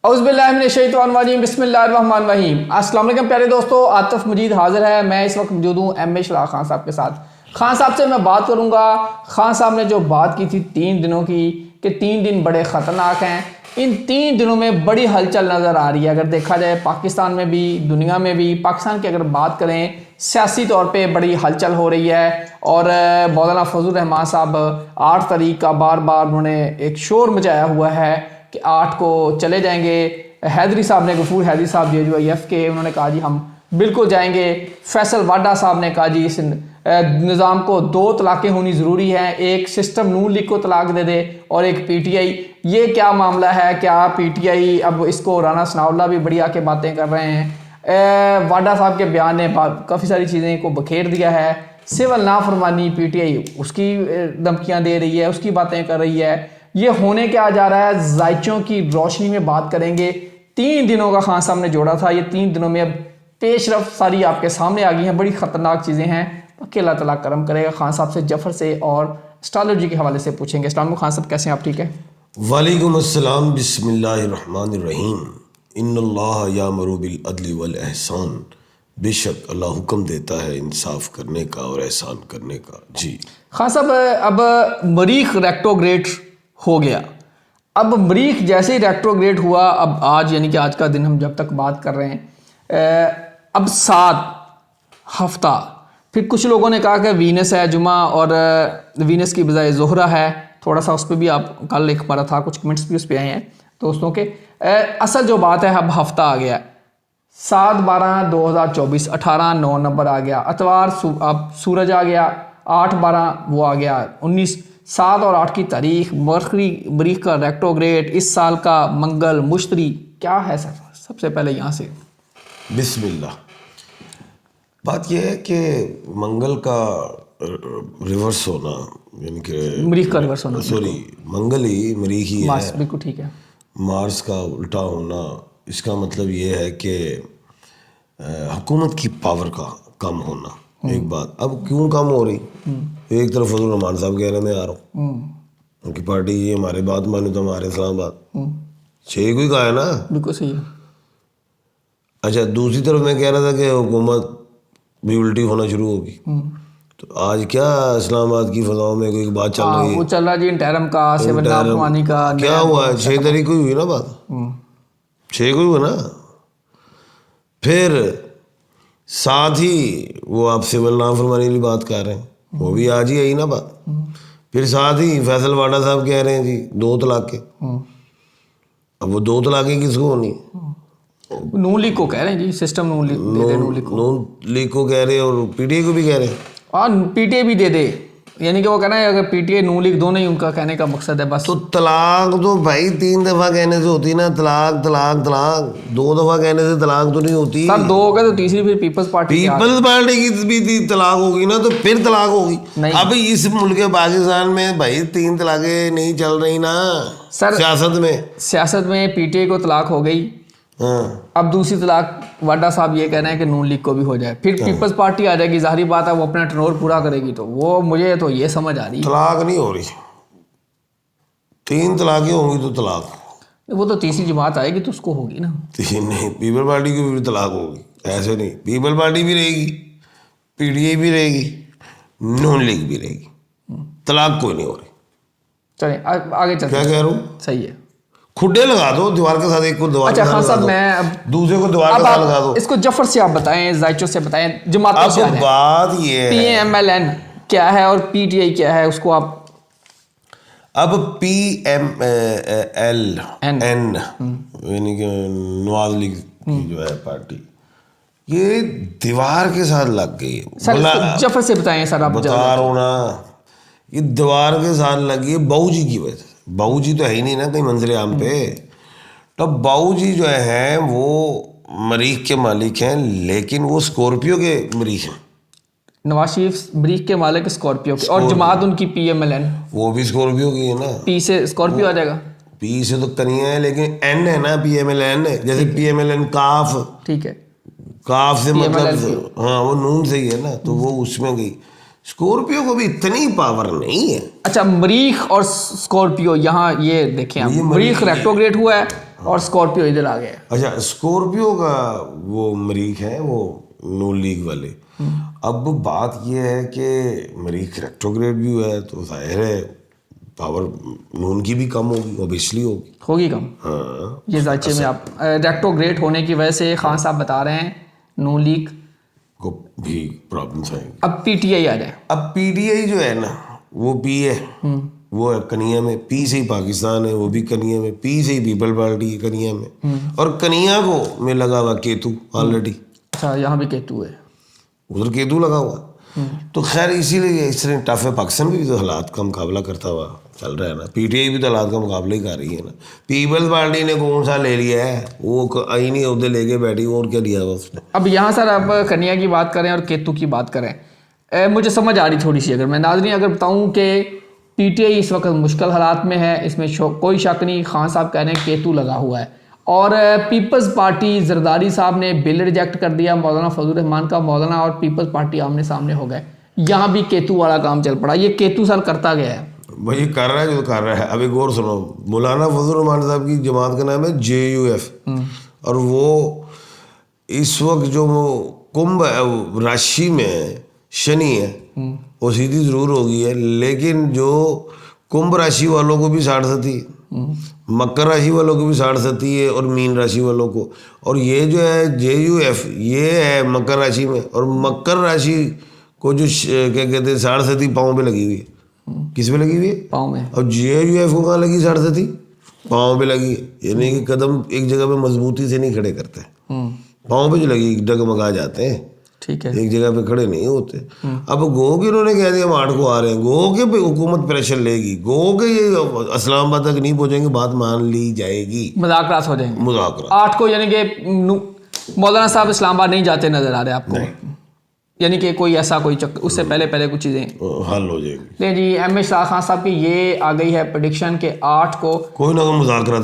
औज़ुबिल्लाहिमिनश्शैतानिर्रजीम बिस्मिल्लाहिर्रहमानिर्रहीम। अस्सलाम वालेकुम प्यारे दोस्तों, आतिफ मजीद हाज़िर है। मैं इस वक्त मौजूद हूँ एम ए शराह खान साहब के साथ। खान साहब से मैं बात करूँगा। खान साहब ने जो बात की थी 3 दिनों की कि 3 दिन बड़े ख़तरनाक हैं। इन 3 दिनों में बड़ी हलचल नज़र आ रही है। अगर देखा जाए पाकिस्तान में भी, दुनिया में भी। पाकिस्तान की अगर बात करें सियासी तौर पे बड़ी हलचल हो रही है। और मौलाना फजल रहमान साहब 8 तारीख का बार बार उन्होंने एक शोर मचाया हुआ है कि 8 को चले जाएंगे। हैदरी साहब ने, गफूर हैदरी साहब JUIF के, उन्होंने कहा जी हम बिल्कुल जाएंगे। फैसल वाडा साहब ने कहा जी इस निज़ाम को 2 तलाक़ें होनी ज़रूरी हैं, एक सिस्टम नून लीग को तलाक दे दे और एक PTI। ये क्या मामला है? क्या PTI अब इसको, राना सनाउल्लाह भी बड़ी आके बातें कर रहे हैं। वाडा साहब के बयान ने काफ़ी सारी चीज़ें को बखेर दिया है। सिविल नाफरमानी PTI उसकी धमकियाँ दे रही है, उसकी बातें कर रही है। ये होने क्या जा रहा है, जायचों की रोशनी में बात करेंगे। 3 दिनों का खान साहब ने जोड़ा था, ये 3 दिनों में अब पेशरफ सारी आपके सामने आ गई हैं। बड़ी ख़तरनाक चीज़ें हैं। अल्लाह ताला करम करेगा। खान साहब से, जफ़र से और एस्ट्रोलॉजी के हवाले से पूछेंगे। अस्सलाम वालेकुम खान साहब, कैसे हैं आप? ठीक है, वालेकुम अस्सलाम। बिस्मिल्लाहिर्रहमानिर्रहीम। इन्नल्लाह यामुरु बिल अदली वल एहसान। बेशक अल्लाह हुक्म देता है इंसाफ करने का और एहसान करने का। जी खान साहब, अब मरीख रेट्रोग्रेड हो गया। अब मरीख जैसे ही रेट्रोग्रेड हुआ, अब आज यानी कि आज का दिन हम जब तक बात कर रहे हैं, अब 7 हफ्ता। फिर कुछ लोगों ने कहा कि वीनस है जुमा और वीनस की बजाय ज़ोहरा है। थोड़ा सा उस पर भी आप कल लिख पा रहा था, कुछ कमेंट्स भी उस पर आए हैं दोस्तों के। असल जो बात है, अब हफ्ता आ गया 7/12/2024, 18/9 नंबर आ गया। अतवार अब सूरज आ गया, 8/12 वो आ गया, 19, 7 और 8 की तारीख। मरीख का रेट्रोग्रेड इस साल का मंगल मुश्तरी क्या है सर? सबसे पहले यहाँ से बिस्मिल्लाह। बात यह है कि मंगल का रिवर्स होना, यानी कि मरीख का रिवर्स होना, सॉरी मंगल ही मरीख ही है, बिल्कुल ठीक है। मार्स का उल्टा होना, इसका मतलब ये है कि हुकूमत की पावर का कम होना। एक बात, अब क्यों कम हो रही? एक तरफ फजल रहमान साहब कह रहे मैं आ रहा हूँ, उनकी पार्टी ये हमारे बात माने तो हमारे इस्लामाबाद 6 को ही कहा है ना। बिल्कुल सही है। अच्छा, दूसरी तरफ मैं कह रहा था कि हुकूमत भी उल्टी होना शुरू होगी। तो आज क्या इस्लामाबाद की फजाओं में कोई बात चल रही है? वो चल रहा जी इंटरम का, सिविल नाफरमानी का। क्या हुआ है? 6 तारीख को ही हुई ना बात, 6 को ही हुआ ना। फिर साथ ही वो आप सिविल नाफरमानी की बात कर रहे हैं, वो भी आज ही आई ना बात। फिर साथ ही फैसल वाडा साहब कह रहे हैं जी 2 तलाक़ें। अब वो 2 तलाक़ें किसको होनी? नून लीग को कह रहे हैं जी, सिस्टम नून लीग दे दे, नून लीग को कह रहे हैं और PTI को भी कह रहे हैं। और PTI भी दे दे, यानी कि वो कहना है अगर PTI नून लीग दोनों ही उनका कहने का मकसद है बस। तो तलाक तो भाई 3 दफ़ा कहने से होती ना, तलाक तलाक तलाक। 2 दफ़ा कहने से तलाक तो नहीं होती सर। 2 हो गए तो तीसरी फिर पीपल्स पार्टी की भी तलाक होगी ना, तो फिर तलाक होगी। अब इस मुल्क पाकिस्तान में भाई 3 तलाकें नहीं चल रही ना सर। सियासत में PTI को तलाक हो गई। हाँ। अब दूसरी तलाक वाडा साहब ये कह रहे हैं कि नून लीग को भी हो जाए, फिर पीपल्स पार्टी आ जाएगी। जाहिर बात है वो अपना टर्नओवर पूरा करेगी। तो वो मुझे तो ये समझ आ रही, तलाक नहीं हो रही। 3 तलाकें होंगी तो तलाक, वो तो तीसरी जमात आएगी तो उसको होगी ना। 3 नहीं, पीपल पार्टी की भी तलाक होगी। ऐसे नहीं, पीपल पार्टी भी रहेगी, PTI भी रहेगी, नून लीग भी रहेगी, तलाक कोई नहीं हो रही। चलिए आगे चलते। क्या कह रहा हूँ? सही है। खुड्डे लगा दो दीवार के साथ, एक को दीवार के साथ लगा दो, दूसरे को दीवार के साथ लगा दो। इसको जफर से आप बताएं, जायचों से बताएं, जमातों से। अब बात ये है PMLN क्या है और PTI क्या है, उसको आप। अब PMLN यानी कि नवाज लीग की जो है पार्टी, ये दीवार के साथ लग गई है। सर जफर से बताएं सर। आप बता रहा हूँ ना, ये दीवार के साथ लगी है बाबू जी की वजह से। बाबू जी तो है ही नहीं ना कहीं मंजरे आम पे। तो बाबू जी जो है वो मरीख के मालिक हैं, लेकिन वो स्कॉर्पियो के मरीख हैं। नवाज शरीफ मरीख के मालिक स्कॉर्पियो के, और जमात उनकी PMLN, वो भी स्कॉर्पियो की है ना। P से स्कॉर्पियो आ जाएगा। P से तो कनिया है, लेकिन N है ना, PMLN है। जैसे PMLN काफ, ठीक है, काफ से मतलब हाँ वो नून से ही है ना, तो वो उसमें गई। स्कॉर्पियो को भी इतनी पावर नहीं है। अच्छा, मरीख और स्कॉर्पियो, यहाँ ये देखें आप, मरीख रेट्रोग्रेड हुआ है और स्कॉर्पियो इधर आ गया। अच्छा, स्कॉर्पियो का वो मरीख है, वो नून लीग वाले। अब बात ये है कि मरीख रेट्रोग्रेड भी हुआ है, तो जाहिर है पावर नून की भी कम होगी, ऑब्वियसली होगी कम। हाँ। ये जायचे में आप रेट्रोग्रेड होने की वजह से खान साहब बता रहे हैं नून लीग को भी प्रॉब्लम्स आएंगी। अब पीटीआई आ जाए। अब पीटीआई जो है ना, वो पी है, वो है कनिया में, पी से ही पाकिस्तान है, वो भी कनिया में, पी से ही पीपल पार्टी है कनिया में, और कनिया को में लगा हुआ केतु ऑलरेडी। अच्छा, यहाँ भी केतु है, उधर केतु लगा हुआ। तो खैर इसीलिए इस तरह टफ है। पाकिस्तान भी तो हालात का मुकाबला करता हुआ चल रहा है ना, पीटीआई भी तो हालात का मुकाबला ही कर रही है ना। पीपल्स पार्टी ने कौन सा ले लिया है, वो आई नहीं उधर लेके बैठी, और क्या लिया हुआ उसने। अब यहाँ सर आप कन्या की बात करें और केतु की बात करें, मुझे समझ आ रही थोड़ी सी। अगर मैं नाज़रीन अगर बताऊँ कि पीटीआई इस वक्त मुश्किल हालात में है, इसमें कोई शक नहीं। खान साहब कह रहे हैं केतु लगा हुआ है, और पीपल्स पार्टी जरदारी साहब ने बिल रिजेक्ट कर दिया मौलाना फजल रहमान का। मौलाना और पीपल्स पार्टी आमने सामने हो गए, यहाँ भी केतु वाला काम चल पड़ा। ये केतु सर करता गया है, भाई कर रहा है जो कर रहा है। अभी गौर सुनो, मौलाना फजल रहमान साहब की जमात का नाम है JUF, और वो इस वक्त जो कुंभ राशि में शनि है, वो सीधी जरूर होगी है, लेकिन जो कुंभ राशि वालों को भी 60-70, मकर राशि वालों को भी 60-70 है, और मीन राशि वालों को। और ये जो है JUF, ये है मकर राशि में, और मकर राशि को जो क्या कहते हैं 60-70 पाँव पे लगी हुई है। किस पे लगी हुई है? पाँव में। और JUF को कहाँ लगी 60-70? पाँव पे लगी है। यानी कि कदम एक जगह पे मजबूती से नहीं खड़े करते, पाँव पे जो लगी डगमगा जाते हैं, ठीक है, एक जगह पे खड़े नहीं होते। अब गो के उन्होंने कह दिया हम 8 को आ रहे हैं, गो के पे हुकूमत प्रेशर लेगी, गो के ये इस्लामाबाद तक नहीं पहुंचेंगे, बात मान ली जाएगी, मुज़ाकरात हो जाएंगे। मुज़ाकरा 8 को, यानी कि मौलाना साहब इस्लामाबाद नहीं जाते नजर आ रहे आपको, यानी कि कोई ऐसा कोई चक्कर, उससे पहले कुछ चीज़ें हल हो जाएगी। नहीं जी, MH शाह खान साहब की ये आ गई है प्रेडिक्शन के 8 को कोई ना कोई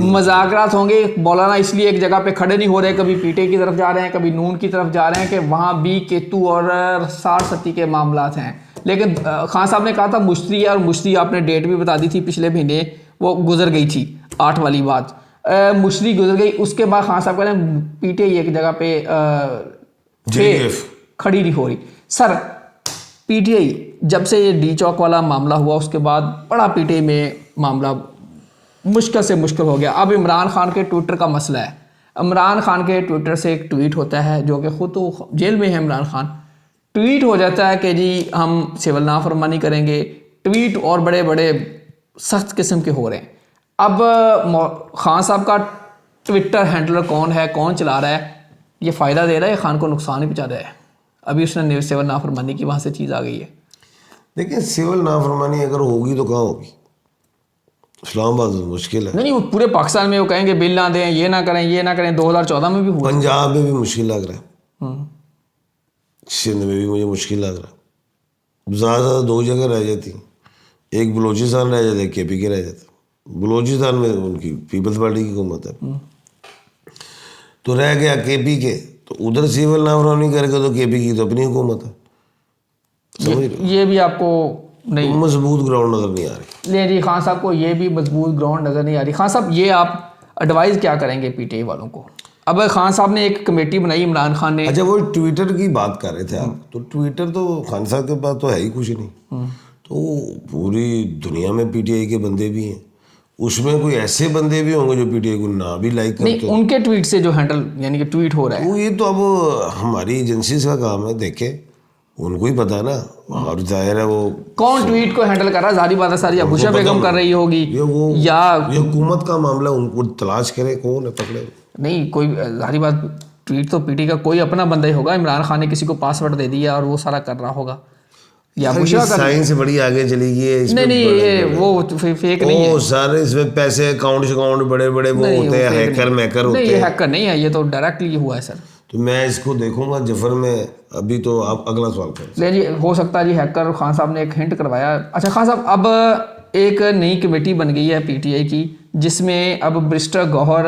मुज़ाकरात होंगे। मौलाना इसलिए एक जगह पे खड़े नहीं हो रहे, कभी पीटे की तरफ जा रहे हैं, कभी नून की तरफ जा रहे हैं, कि वहाँ भी केतु और 60-70 के मामलात हैं। लेकिन खान साहब ने कहा था मुश्तरी है, और मुश्तरी आपने डेट भी बता दी थी पिछले महीने, वो गुजर गई थी 8 वाली बात, मुश्तरी गुजर गई। उसके बाद खान साहब कह रहे हैं पीटे एक जगह पे JUF खड़ी नहीं हो रही। सर पीटीआई जब से ये डी चौक वाला मामला हुआ, उसके बाद बड़ा पीटीआई में मामला मुश्किल से मुश्किल हो गया। अब इमरान खान के ट्विटर का मसला है। इमरान खान के ट्विटर से एक ट्वीट होता है, जो कि खुद तो जेल में है इमरान खान, ट्वीट हो जाता है कि जी हम सिविल नाफरमानी करेंगे। ट्वीट और बड़े बड़े सख्त किस्म के हो रहे हैं। अब खान साहब का ट्विटर हैंडलर कौन है, कौन चला रहा है, ये फ़ायदा दे रहा है, खान को नुकसान ही पहुंचा रहा है। अभी उसने सिविल नाफरमानी की वहाँ से चीज़ आ गई है। देखिए सिविल नाफरमानी अगर होगी तो कहाँ होगी, इस्लामाबाद तो मुश्किल है। नहीं, वो पूरे पाकिस्तान में वो कहेंगे बिल ना दें, ये ना करें, ये ना करें। 2014 में भी हुआ, पंजाब में भी मुश्किल लग रहा है, सिंध में भी मुझे मुश्किल लग रहा है। ज़्यादा 2 जगह रह जाती, एक बलूचिस्तान रह जाता है, KPK रह जाता। बलूचिस्तान में उनकी पीपल्स पार्टी की हुकूमत है, तो रह गया KPK, तो उधर सिविल नाफरमानी करेगा तो KPK की तो अपनी हुकूमत है। समझ रहे? ये भी आपको नहीं तो मजबूत ग्राउंड नजर नहीं आ रही। ले जी, खान साहब को ये भी मजबूत ग्राउंड नज़र नहीं आ रही। खान साहब ये आप एडवाइस क्या करेंगे पीटीआई वालों को? अब खान साहब ने एक कमेटी बनाई, इमरान खान ने। अच्छा, वो ट्विटर की बात कर रहे थे आप, तो ट्विटर तो खान साहब के पास तो है ही कुछ नहीं, तो पूरी दुनिया में PTI के बंदे भी हैं, उसमें कोई ऐसे बंदे भी होंगे जो PTI को ना भी लाइक करते नहीं, उनके ट्वीट से जो हैंडल यानी कि ट्वीट हो रहा है, वो ये तो अब हमारी एजेंसी का काम है, देखे उनको ही पता है ना। और जाहिर है वो कौन ट्वीट को हैंडल कर रहा है, जारी बात है सारी अबूशा बेगम कर रही होगी, या ये हुकूमत का मामला, उनको तलाश करे कौन है, पकड़े। नहीं, कोई जारी बात, ट्वीट तो पीटी का कोई अपना बंदा ही होगा। इमरान खान ने किसी को पासवर्ड दे दिया और वो सारा कर रहा होगा, या साइंस से बड़ी आगे चली गई है। नहीं, ये वो फेक नहीं है सारे इसमें पैसे अकाउंट बड़े बड़े वो होते हैं, हैकर मैकर होते हैं। नहीं, ये हैकर नहीं है, ये तो डायरेक्टली हुआ है सर। तो मैं इसको देखूंगा जफर में। अभी तो आप अगला सवाल करें। ले जी, हो सकता है जी हैकर खान साहब ने एक हिंट करवाया। अच्छा खान साहब, अब एक नई कमेटी बन गई है पीटीआई की, जिसमें अब बैरिस्टर गौहर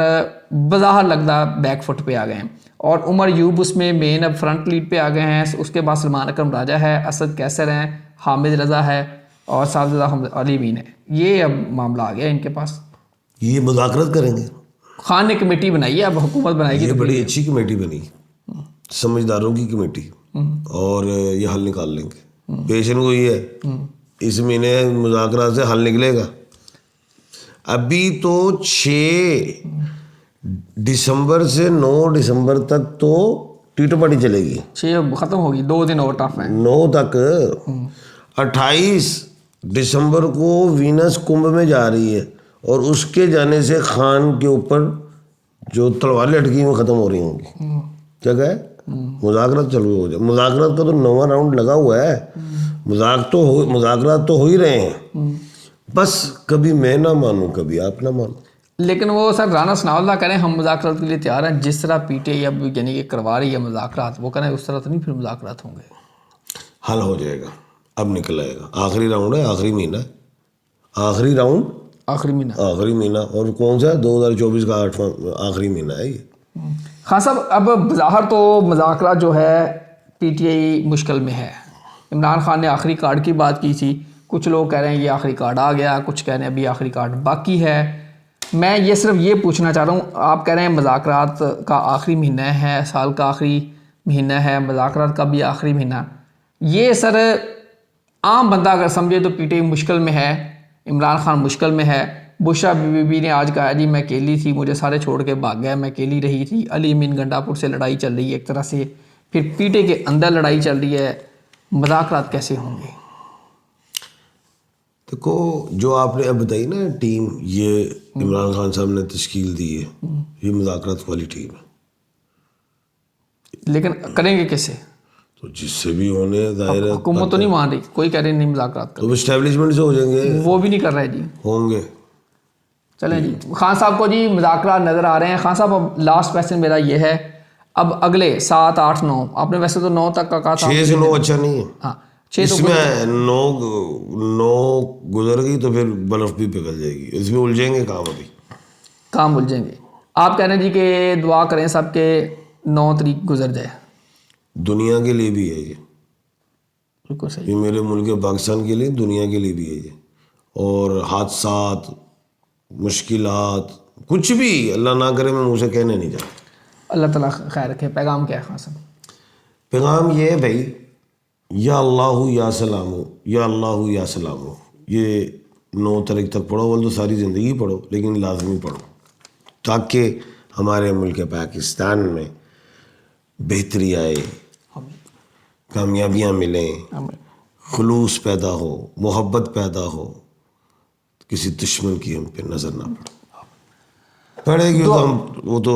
बज़ाहिर लगता बैकफुट पे आ गए हैं, और उमर यूब उसमें मेन अब फ्रंट लीड पे आ गए हैं। उसके बाद सलमान अकरम राजा है, असद कैसर हैं, हामिद रज़ा है, और साहबजादा अली मीन है। ये अब मामला आ गया इनके पास। ये मुज़ाकरत करेंगे खान ने कमेटी बनाई है, अब हुकूमत बनाएगी ये तो बड़ी अच्छी कमेटी बनी, समझदारों की कमेटी, और ये हल निकाल लेंगे। पेशन को ये है, इस महीने मुज़ाकरात से हल निकलेगा। अभी तो 6 दिसंबर से 9 दिसंबर तक तो टीटो पार्टी चलेगी, 6 खत्म होगी, 2 दिन और टफ है। 9 तक। 28 दिसंबर को वीनस कुंभ में जा रही है, और उसके जाने से खान के ऊपर जो तलवार लटकी हुई खत्म हो रही होंगी। क्या कहे, मुज़ाकरात चालू हो जाए। मुज़ाकरात का तो 9वां राउंड लगा हुआ है, मुज़ाकरात तो हो ही रहे हैं, बस कभी मैं ना मानूं कभी आप ना मानो। लेकिन वो सर राना सनाउल्लाह कह रहे हैं हम मुज़ाकरात के लिए तैयार हैं, जिस तरह पीटीआई अब यानी कि करवा रही है मुज़ाकरात, वो कह रहे हैं उस तरह तो नहीं फिर मुज़ाकरात होंगे। हल हो जाएगा, अब निकल आएगा। आखिरी राउंड है, आखिरी महीना है, आखिरी राउंड, आखिरी महीना, आखिरी महीना। और कौन सा 2024 का 8वां आखिरी महीना है ये। हाँ साहब, अब बाहर तो मुज़ाकरात जो है पीटीआई मुश्किल में है। इमरान खान ने आखिरी कार्ड की बात की थी, कुछ लोग कह रहे हैं ये आखिरी कार्ड आ गया, कुछ कह रहे हैं अभी आखिरी कार्ड बाकी है। मैं ये सिर्फ ये पूछना चाह रहा हूँ, आप कह रहे हैं मुज़ाकरात का आखिरी महीना है, साल का आखिरी महीना है, मुज़ाकरात का भी आखिरी महीना, ये सर आम बंदा अगर समझे तो पीटीआई मुश्किल में है, इमरान खान मुश्किल में है। बुशरा बीबी ने आज कहा जी मैं अकेली थी, मुझे सारे छोड़ के भाग गए, मैं अकेली रही थी। अली अमीन गंडापुर से लड़ाई चल रही है एक तरह से, फिर पीटीआई के अंदर लड़ाई चल रही है, मुज़ाकरात कैसे होंगे? देखो, जो आपने अब बताई ना टीम, ये इमरान खान साहब ने तश्कील दी है, ये मुज़ाकरात वाली टीम है। लेकिन करेंगे कैसे? तो जिससे भी होने जाहिर है, हुकूमत तो नहीं मान रही, कोई कह रहे नहीं मुज़ाकरात तो इस्टेब्लिशमेंट से हो जाएंगे, वो भी नहीं कर रहे जी। होंगे। चलें जी, खान साहब को जी मुज़ाकरात नज़र आ रहे हैं। खान साहब अब लास्ट क्वेश्चन मेरा ये है, अब अगले 7, 8, 9, आपने वैसे तो 9 तक का कहा था, 6 से 9 अच्छा नहीं है। हाँ 6 तो इसमें 9 गुजर गई तो फिर बर्फ भी पिघल जाएगी, इसमें उलझेंगे काम, अभी काम उलझेंगे। आप कह रहे हैं जी कि दुआ करें सबके 9 तारीख गुजर जाए। दुनिया के लिए भी है ये, बिल्कुल सही। ये मेरे मुल्क पाकिस्तान के लिए, दुनिया के लिए भी है ये। और हादसात, मुश्किलात, कुछ भी अल्लाह ना करे, मैं मुझे कहने नहीं चाहता। अल्लाह ताला खैर रखे। पैगाम क्या है खान साहब? पैगाम ये है भाई, या अल्लाह या सलामो, या अल्लाह या सलामो, ये 9 तारीख तक पढ़ो, बोल तो सारी ज़िंदगी पढ़ो, लेकिन लाजमी पढ़ो, ताकि हमारे मुल्क पाकिस्तान में बेहतरी आए, कामयाबियाँ मिलें, खुलूस पैदा हो, मोहब्बत पैदा हो, किसी दुश्मन की हम पे नज़र ना पड़े। पड़ेगी तो हम, वो तो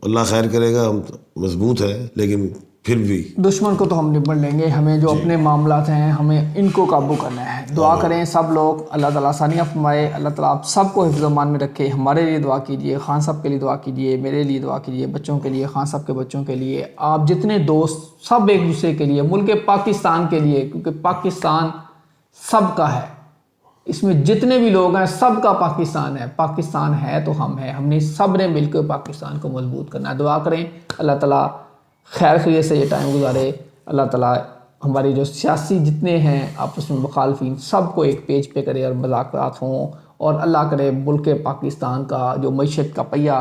अल्लाह खैर करेगा, हम मजबूत है, लेकिन फिर भी दुश्मन को तो हम निपट लेंगे, हमें जो अपने मामलात हैं हमें इनको काबू करना है। दुआ करें सब लोग, अल्लाह ताला आसानियाँ फरमाए, अल्लाह ताला आप सबको हिफ्ज़-ओ-मान में रखे। हमारे लिए दुआ कीजिए, खान साहब के लिए दुआ कीजिए, मेरे लिए दुआ कीजिए, बच्चों के लिए, खान साहब के बच्चों के लिए, आप जितने दोस्त सब एक दूसरे के लिए, मुल्क पाकिस्तान के लिए, क्योंकि पाकिस्तान सबका है, इसमें जितने भी लोग हैं सबका पाकिस्तान है। पाकिस्तान है तो हम हैं, हमने सब ने मिलकर पाकिस्तान को मजबूत करना है। दुआ करें अल्लाह ताला खैर खैरियत से ये टाइम गुजारे। अल्लाह ताला हमारी जो सियासी जितने हैं आपस में मुखालफिन सबको एक पेज पे करे और मुज़ाकरात हों, और अल्लाह करे मुल्क पाकिस्तान का जो मईशत का पहिया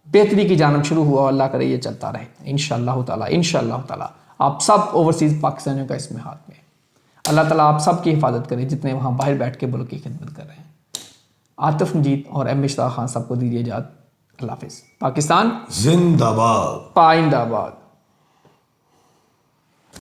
बेहतरी की जानब शुरू हुआ, अल्लाह करे ये चलता रहे इंशाअल्लाह ताला। इंशाअल्लाह ताला आप सब ओवरसीज़ पाकिस्तानियों का इसमें हाथ में। अल्लाह ताला आप सब की हिफाजत करे जितने वहाँ बाहर बैठ के मुल्क की खिदमत कर रहे हैं। आतिफ मजीद और एम इश्ताक खान साहब को दीजिए इजाज़त। अल्लाह हाफिज़। पाकिस्तान जिंदाबाद, पाइंदाबाद।